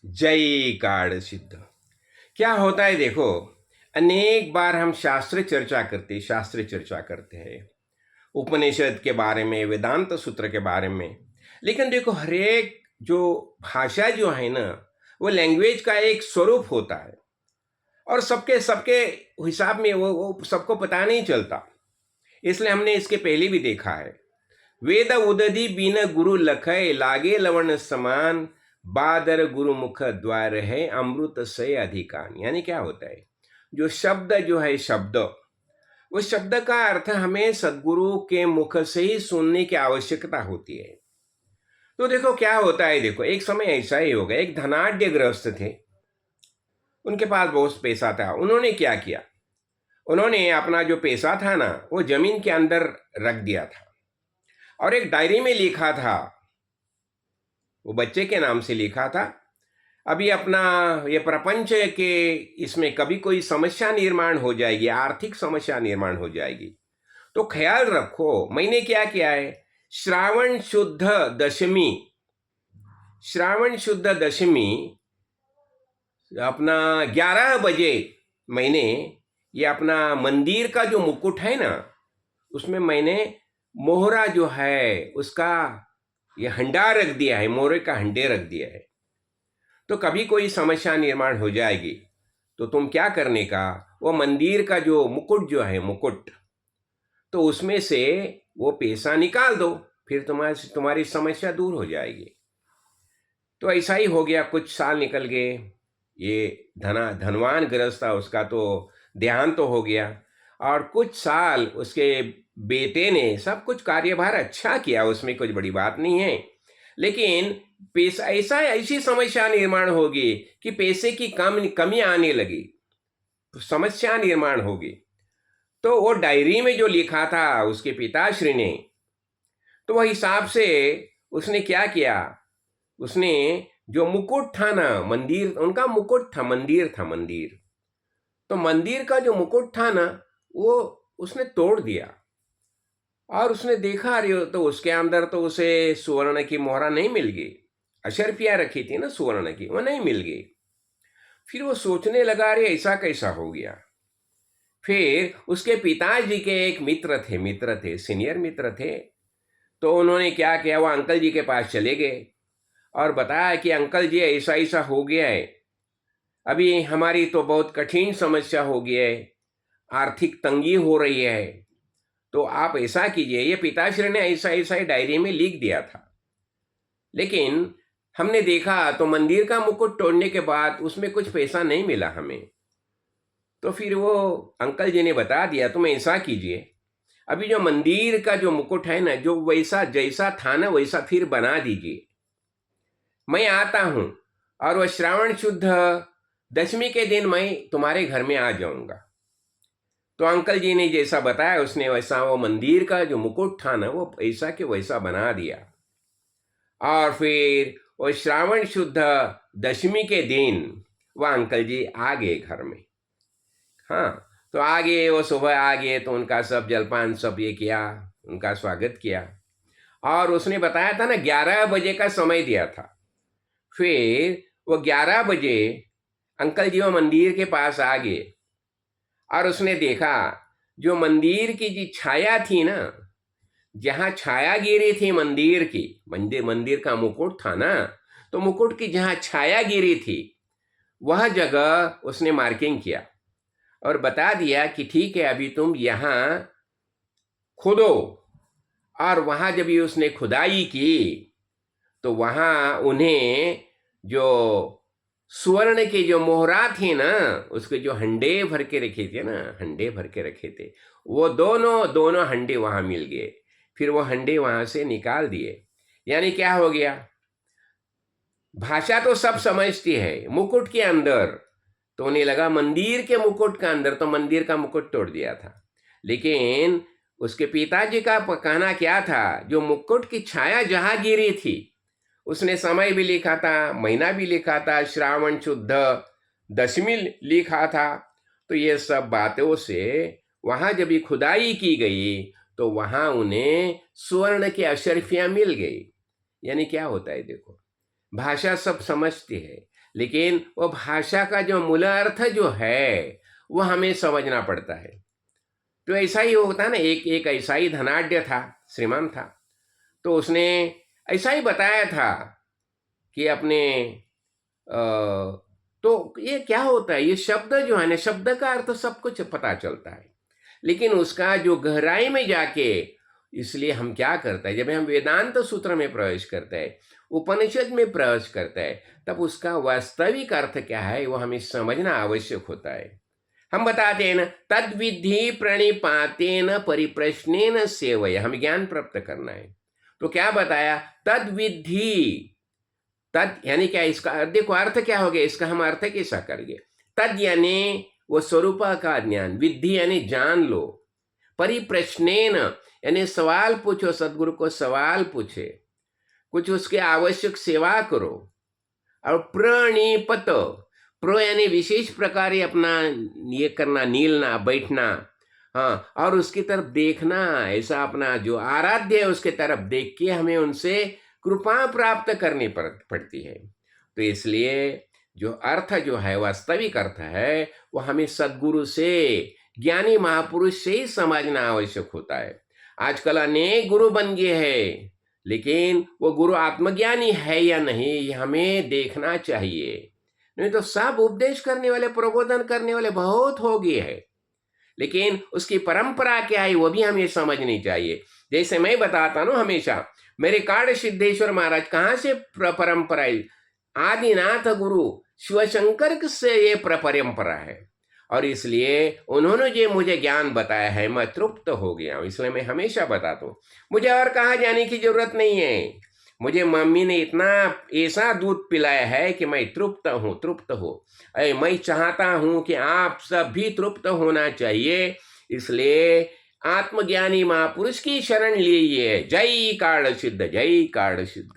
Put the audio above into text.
जय कार्ड सिद्ध। क्या होता है देखो, अनेक बार हम शास्त्र चर्चा करते हैं उपनिषद के बारे में, वेदांत सूत्र के बारे में। लेकिन देखो, हर एक जो भाषा जो है ना, वो लैंग्वेज का एक स्वरूप होता है और सबके सबके हिसाब में वो सबको पता नहीं चलता। इसलिए हमने इसके पहले भी देखा है, वेद उदधि बिन गुरु लखय लागे लवण समान, बादर गुरु मुख द्वार है अमृत से अधिकान। यानी क्या होता है, जो शब्द जो है शब्द, उस शब्द का अर्थ हमें सदगुरु के मुख से ही सुनने की आवश्यकता होती है। तो देखो क्या होता है, देखो एक समय ऐसा ही होगा, एक धनाढ्य गृहस्थ थे, उनके पास बहुत पैसा था। उन्होंने क्या किया, उन्होंने अपना जो पैसा था ना, वो जमीन के अंदर रख दिया था और एक डायरी में लिखा था, वो बच्चे के नाम से लिखा था, अभी अपना ये प्रपंच के इसमें कभी कोई समस्या निर्माण हो जाएगी, आर्थिक समस्या निर्माण हो जाएगी, तो ख्याल रखो। मैंने क्या किया है, श्रावण शुद्ध दशमी, श्रावण शुद्ध दशमी अपना 11 बजे मैंने ये अपना मंदिर का जो मुकुट है ना, उसमें मैंने मोहरा जो है उसका ये हंडा रख दिया है, मोहरे का हंडे रख दिया है। तो कभी कोई समस्या निर्माण हो जाएगी तो तुम क्या करने का, वो मंदिर का जो मुकुट जो है मुकुट, तो उसमें से वो पैसा निकाल दो, फिर तुम्हारी समस्या दूर हो जाएगी। तो ऐसा ही हो गया, कुछ साल निकल गए। ये धनवान गृहस्थ था, उसका तो देहांत तो हो गया और कुछ साल उसके बेटे ने सब कुछ कार्यभार अच्छा किया, उसमें कुछ बड़ी बात नहीं है। लेकिन पैसा ऐसी समस्या निर्माण होगी कि पैसे की कमी आने लगी, तो समस्या निर्माण होगी। तो वो डायरी में जो लिखा था उसके पिताश्री ने, तो वह हिसाब से उसने क्या किया, उसने जो मुकुट था ना, मंदिर उनका मुकुट था, मंदिर था मंदिर, तो मंदिर का जो मुकुट था ना, वो उसने तोड़ दिया और उसने देखा, अरे तो उसके अंदर तो उसे सुवर्ण की मोहरा नहीं मिल गई, अशर्फिया रखी थी ना सुवर्ण की, वो नहीं मिल गई। फिर वो सोचने लगा, अरे ऐसा कैसा हो गया। फिर उसके पिताजी के एक मित्र थे, सीनियर मित्र थे। तो उन्होंने क्या किया, वो अंकल जी के पास चले गए और बताया कि अंकल जी ऐसा ऐसा हो गया है, अभी हमारी तो बहुत कठिन समस्या हो गई है, आर्थिक तंगी हो रही है, तो आप ऐसा कीजिए। ये पिताश्री ने ऐसा ऐसा ही डायरी में लिख दिया था, लेकिन हमने देखा तो मंदिर का मुकुट तोड़ने के बाद उसमें कुछ पैसा नहीं मिला हमें। तो फिर वो अंकल जी ने बता दिया, तुम ऐसा कीजिए, अभी जो मंदिर का जो मुकुट है ना, जो वैसा जैसा था ना वैसा फिर बना दीजिए, मैं आता हूं और वह श्रावण शुद्ध दशमी के दिन मैं तुम्हारे घर में आ जाऊंगा। तो अंकल जी ने जैसा बताया, उसने वैसा वो मंदिर का जो मुकुट था ना, वो ऐसा के वैसा बना दिया और फिर वो श्रावण शुद्ध दशमी के दिन वह अंकल जी आ गए घर में। हाँ, तो आ गए, वो सुबह आ गए, तो उनका सब जलपान सब ये किया, उनका स्वागत किया और उसने बताया था ना 11 बजे का समय दिया था। फिर वो 11 बजे अंकल जी वो मंदिर के पास आ गए और उसने देखा, जो मंदिर की जी छाया थी ना, जहाँ छाया गिरी थी मंदिर की, मंदिर का मुकुट था ना, तो मुकुट की जहाँ छाया गिरी थी वह जगह उसने मार्किंग किया और बता दिया कि ठीक है, अभी तुम यहाँ खुदो। और वहाँ जब ये उसने खुदाई की तो वहाँ उन्हें जो सुवर्ण के जो मोहरा थे ना, उसके जो हंडे भर के रखे थे ना, हंडे भर के रखे थे, वो दोनों दोनों हंडे वहाँ मिल गए। फिर वो हंडे वहाँ से निकाल दिए। यानी क्या हो गया, भाषा तो सब समझती है, मुकुट के अंदर तो उन्हें लगा मंदिर के मुकुट का अंदर, तो मंदिर का मुकुट तोड़ दिया था। लेकिन उसके पिताजी का कहना क्या था, जो मुकुट की छाया जहाँ गिरी थी उसने समय भी लिखा था, महीना भी लिखा था, श्रावण शुद्ध दशमी लिखा था। तो ये सब बातों से वहाँ जब ये खुदाई की गई तो वहाँ उन्हें स्वर्ण की अशर्फियाँ मिल गई। यानी क्या होता है देखो, भाषा सब समझते हैं, लेकिन वो भाषा का जो मूल अर्थ जो है वो हमें समझना पड़ता है। तो ऐसा ही होता है ना, एक एक ऐसा ही धनाढ्य था, श्रीमान था, तो उसने ऐसा ही बताया था कि अपने तो ये क्या होता है, ये शब्द जो है ना, शब्द का अर्थ सब कुछ पता चलता है, लेकिन उसका जो गहराई में जाके, इसलिए हम क्या करते हैं, जब हम वेदांत सूत्र में प्रवेश करते हैं, उपनिषद में प्रवेश करते हैं, तब उसका वास्तविक अर्थ क्या है वो हमें समझना आवश्यक होता है। हम बताते हैं ना, तद विधि प्रणिपातेन परिप्रश्नेन सेवय, हमें ज्ञान प्राप्त करना है। तो क्या बताया, तद विधि, तद यानी क्या, इसका देखो अर्थ क्या हो गया, इसका हम अर्थ कैसा करेंगे। तद यानी वो स्वरूप का ज्ञान, विधि यानी जान लो, परिप्रश्नेन यानी सवाल पूछो, सदगुरु को सवाल पूछे, कुछ उसके आवश्यक सेवा करो, और प्रणिपत, प्रो यानी विशेष प्रकार अपना ये करना, नीलना, बैठना, हाँ, और उसकी तरफ देखना, ऐसा अपना जो आराध्य है उसके तरफ देख के हमें उनसे कृपा प्राप्त करनी पड़ती है। तो इसलिए जो अर्थ जो है, वास्तविक अर्थ है, वो हमें सदगुरु से, ज्ञानी महापुरुष से ही समझना आवश्यक होता है। आजकल अनेक गुरु बन गए हैं, लेकिन वो गुरु आत्मज्ञानी है या नहीं ये हमें देखना चाहिए। नहीं तो सब उपदेश करने वाले, प्रबोधन करने वाले बहुत हो गए हैं, लेकिन उसकी परंपरा क्या है वो भी हमें समझनी चाहिए। जैसे मैं बताता हूँ हमेशा, मेरे काड़ सिद्धेश्वर महाराज कहाँ से परंपरा है, आदिनाथ गुरु शिवशंकर से ये परंपरा है, और इसलिए उन्होंने जो मुझे ज्ञान बताया है मैं तृप्त हो गया हूँ। इसलिए मैं हमेशा बताता हूँ, मुझे और कहाँ जाने की जरूरत नहीं है। मुझे मम्मी ने इतना ऐसा दूध पिलाया है कि मैं तृप्त हूँ, तृप्त हो। मैं चाहता हूँ कि आप सब भी तृप्त होना चाहिए, इसलिए आत्मज्ञानी महापुरुष की शरण लीजिए। जय काड़ सिद्ध, जय काड़ सिद्ध।